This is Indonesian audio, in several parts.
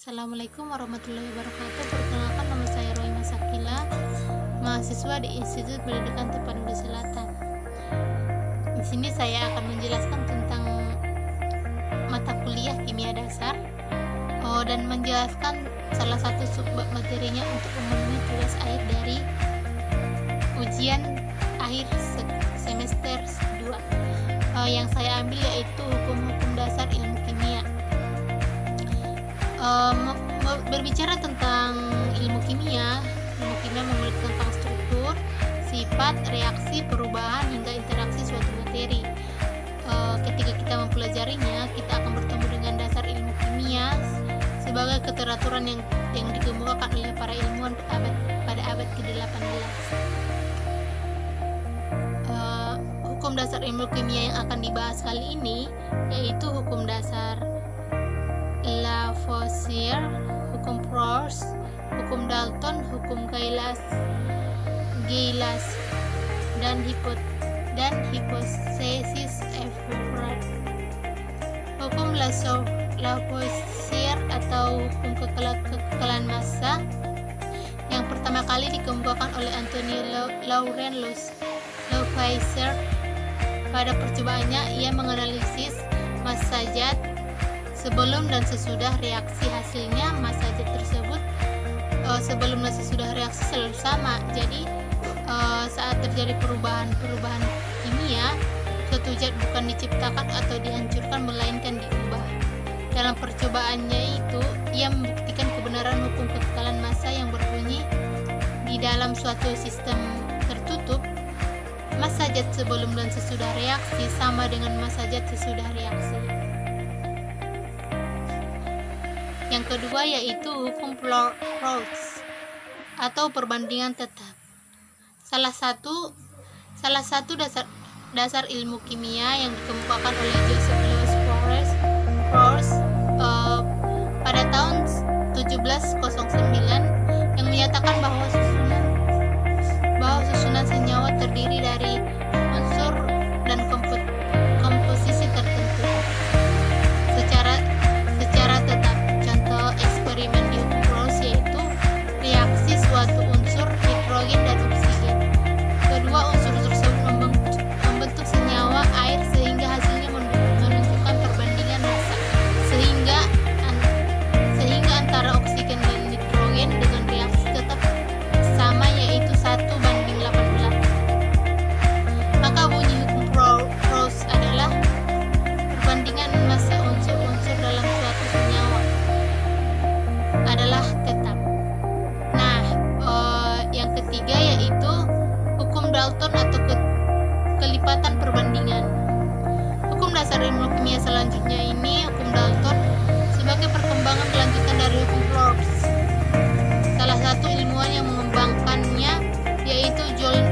Assalamualaikum warahmatullahi wabarakatuh. Perkenalkan, nama saya Rohima Sakila, mahasiswa di Institut Pendidikan Tapanuli Selatan. Di sini saya akan menjelaskan tentang mata kuliah kimia dasar dan menjelaskan salah satu subbab materinya untuk memenuhi tugas akhir dari ujian akhir semester 2. Yang saya ambil yaitu hukum-hukum dasar ilmu kimia. Berbicara tentang ilmu kimia memiliki tentang struktur, sifat, reaksi, perubahan, hingga interaksi suatu materi. Ketika kita mempelajarinya, kita akan bertemu dengan dasar ilmu kimia sebagai keteraturan yang dikemukakan oleh para ilmuwan pada abad ke-18. Hukum dasar ilmu kimia yang akan dibahas kali ini yaitu hukum dasar Lavoisier, hukum Peirce, hukum Dalton, hukum Gillies, dan hipotesis Everett. Hukum Lavoisier atau hukum kekekalan massa yang pertama kali dikemukakan oleh Anthony Lawrence Lavoisier. Pada percobaannya, ia menganalisis massa zat sebelum dan sesudah reaksi. Hasilnya massa zat tersebut sebelum dan sesudah reaksi selalu sama. Jadi saat terjadi perubahan kimia, suatu zat bukan diciptakan atau dihancurkan, melainkan diubah. Dalam percobaannya itu, ia membuktikan kebenaran hukum kekekalan massa yang berbunyi, di dalam suatu sistem tertutup, massa zat sebelum dan sesudah reaksi sama dengan massa zat sesudah reaksi. Yang kedua yaitu hukum Peirce atau perbandingan tetap. Salah satu dasar ilmu kimia yang dikemukakan oleh Joseph Louis Peirce pada tahun 1709 yang menyatakan bahwa susunan senyawa terdiri dari unsur dan komposisi tertentu secara tetap. Contoh eksperimen di hukum Peirce yaitu reaksi suatu unsur hidrogen dan oksigen. Kedua unsur tersebut membentuk senyawa air sehingga hasilnya menunjukkan perbandingan massa sehingga antara oksigen dan hidrogen dengan reaksi tetap sama, yaitu 1:18. Maka bunyi hukum Peirce adalah perbandingan massa unsur-unsur dalam suatu senyawa adalah tetap. Nah, yang ketiga yaitu hukum Dalton atau kelipatan perbandingan. Hukum dasar ilmu kimia selanjutnya ini hukum Dalton sebagai perkembangan kelanjutan dari hukum Peirce. Salah satu ilmuwan yang mengembangkannya yaitu John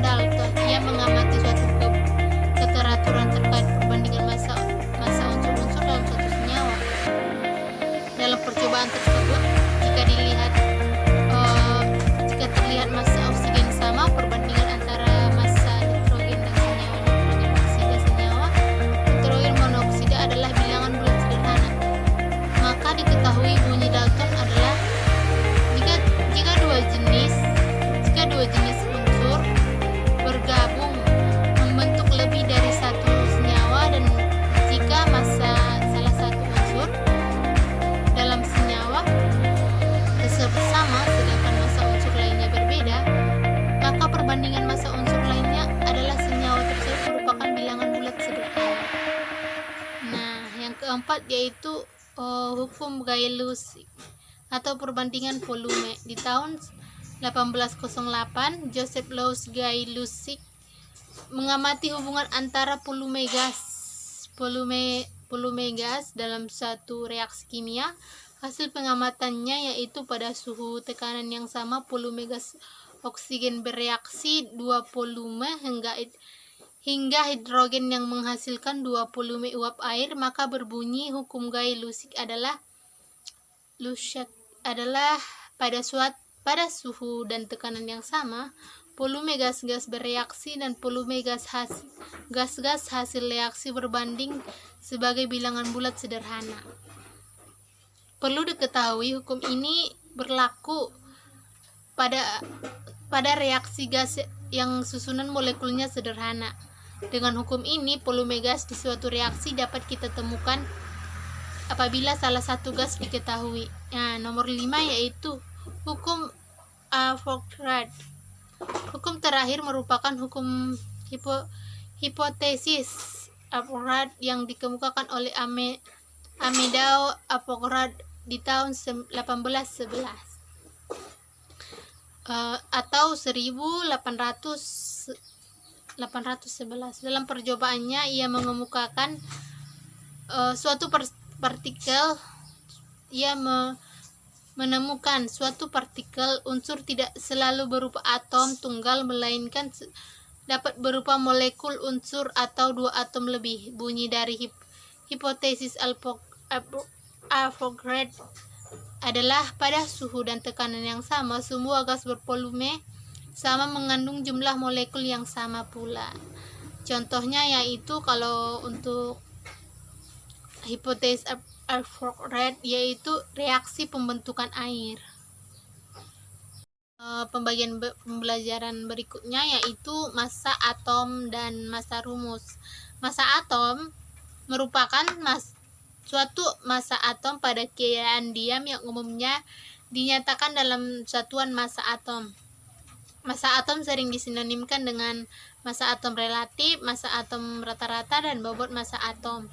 Dalton. Ia mengamati suatu keteraturan terkait perbandingan massa unsur-unsur dalam suatu senyawa. Dalam percobaan tersebut, jika terlihat massa oksigen sama, perbandingan antara massa nitrogen dan senyawa nitrogen oksida senyawa nitrogen monoksida adalah bilangan bulat sederhana. Maka diketahui bunyi Dalton adalah jika dua jenis unsur bergabung membentuk lebih dari satu senyawa, dan jika massa salah satu unsur dalam senyawa tersebut sama sedangkan massa unsur lainnya berbeda, maka perbandingan massa unsur lainnya adalah senyawa tersebut merupakan bilangan bulat sederhana. Nah, yang keempat yaitu hukum Gay-Lussac atau perbandingan volume. Di tahun 1808, Joseph Louis Gay-Lussac mengamati hubungan antara volume gas dalam suatu reaksi kimia. Hasil pengamatannya yaitu pada suhu tekanan yang sama, volume gas oksigen bereaksi 2 volume hingga hidrogen yang menghasilkan 2 volume uap air, maka berbunyi hukum Gay-Lussac adalah pada suhu dan tekanan yang sama, volume gas-gas bereaksi dan volume gas-gas hasil reaksi berbanding sebagai bilangan bulat sederhana. Perlu diketahui hukum ini berlaku pada reaksi gas yang susunan molekulnya sederhana. Dengan hukum ini, volume gas di suatu reaksi dapat kita temukan apabila salah satu gas diketahui. Nah, nomor 5 yaitu hukum Avogadro. Hukum terakhir merupakan hukum hipotesis Avogadro yang dikemukakan oleh Amedeo Avogadro di tahun 1811 atau 1811. Dalam percobaannya ia mengemukakan suatu partikel. Ia menemukan suatu partikel unsur tidak selalu berupa atom tunggal, melainkan dapat berupa molekul unsur atau 2 atom lebih. Bunyi dari hipotesis Avogadro adalah pada suhu dan tekanan yang sama, semua gas bervolume sama mengandung jumlah molekul yang sama pula. Contohnya yaitu kalau untuk hipotesis Avogadro yaitu reaksi pembentukan air. Pembagian pembelajaran berikutnya yaitu massa atom dan massa rumus. Massa atom merupakan suatu massa atom pada keadaan diam yang umumnya dinyatakan dalam satuan massa atom. Massa atom sering disinonimkan dengan massa atom relatif, massa atom rata-rata, dan bobot massa atom.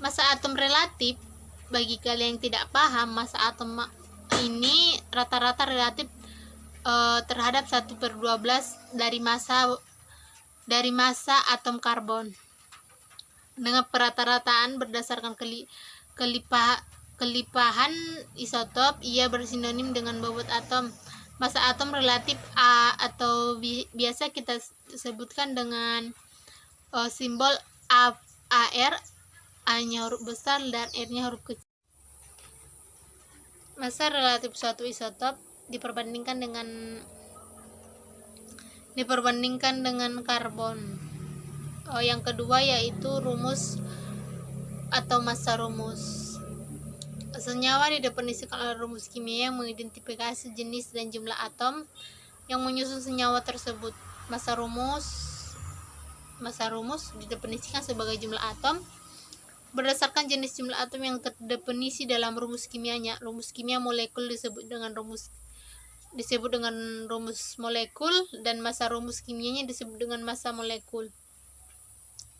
Massa atom relatif, bagi kalian yang tidak paham, massa atom ini rata-rata relatif terhadap 1/12 dari massa atom karbon. Dengan perata-rataan berdasarkan kelipahan isotop, ia bersinonim dengan bobot atom. Massa atom relatif A atau biasa kita sebutkan dengan simbol AR, A-nya huruf besar dan R-nya huruf kecil. Massa relatif suatu isotop diperbandingkan dengan karbon. Yang kedua yaitu rumus atau massa rumus. Senyawa didefinisikan oleh rumus kimia yang mengidentifikasi jenis dan jumlah atom yang menyusun senyawa tersebut. Massa rumus didefinisikan sebagai jumlah atom berdasarkan jenis jumlah atom yang terdefinisi dalam rumus kimianya. Rumus kimia molekul disebut dengan rumus molekul, dan massa rumus kimianya disebut dengan massa molekul.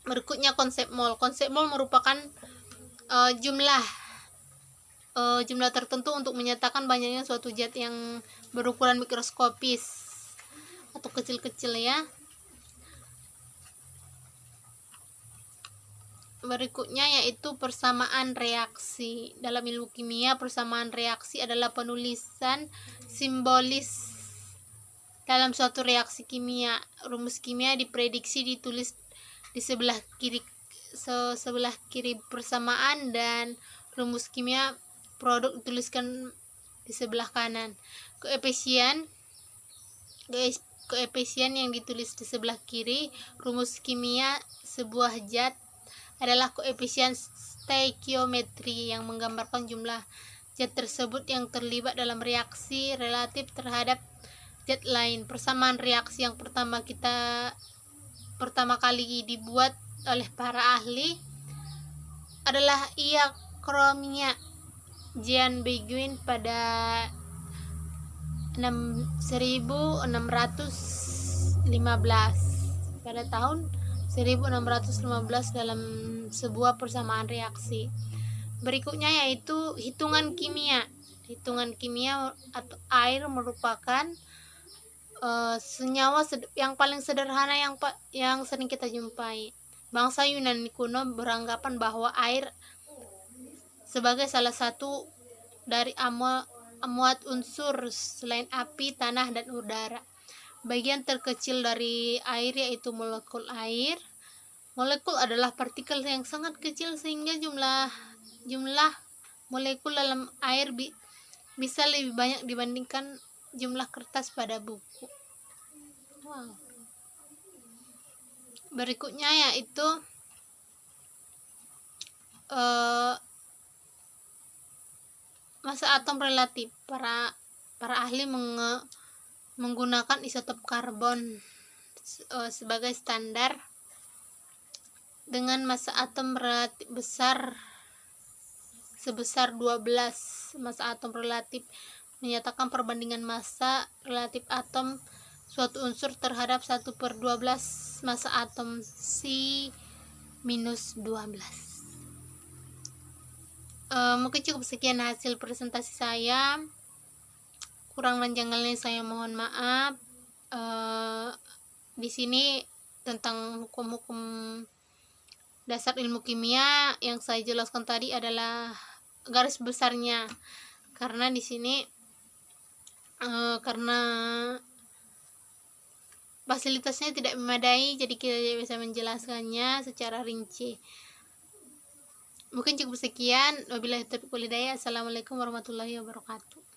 Berikutnya konsep mol. Konsep mol merupakan jumlah tertentu untuk menyatakan banyaknya suatu zat yang berukuran mikroskopis atau kecil-kecil ya. Berikutnya yaitu persamaan reaksi. Dalam ilmu kimia, persamaan reaksi adalah penulisan simbolis dalam suatu reaksi kimia. Rumus kimia diprediksi ditulis di sebelah kiri persamaan, dan rumus kimia produk dituliskan di sebelah kanan. Koefisien yang ditulis di sebelah kiri rumus kimia sebuah zat adalah koefisien stoikiometri yang menggambarkan jumlah zat tersebut yang terlibat dalam reaksi relatif terhadap zat lain. Persamaan reaksi yang pertama kali dibuat oleh para ahli adalah iachromia Jean Beguin pada 1615 pada tahun 1615 dalam sebuah persamaan reaksi. Berikutnya yaitu hitungan kimia. Hitungan kimia atau air merupakan senyawa yang paling sederhana yang sering kita jumpai. Bangsa Yunani kuno beranggapan bahwa air sebagai salah satu dari amuat unsur selain api, tanah, dan udara. Bagian terkecil dari air yaitu molekul air. Molekul adalah partikel yang sangat kecil sehingga jumlah molekul dalam air bisa lebih banyak dibandingkan jumlah kertas pada buku. Wow. Berikutnya yaitu massa atom relatif. Para ahli menggunakan isotop karbon sebagai standar dengan massa atom relatif besar sebesar 12. Massa atom relatif menyatakan perbandingan massa relatif atom suatu unsur terhadap 1/12 massa atom C-12. Mungkin cukup sekian hasil presentasi saya. Kurang dan janggalnya saya mohon maaf. Di sini tentang hukum-hukum dasar ilmu kimia yang saya jelaskan tadi adalah garis besarnya, karena di sini karena fasilitasnya tidak memadai, jadi kita tidak bisa menjelaskannya secara rinci. Mungkin cukup sekian. Wabillahi taufiq wal hidayah. Assalamualaikum warahmatullahi wabarakatuh.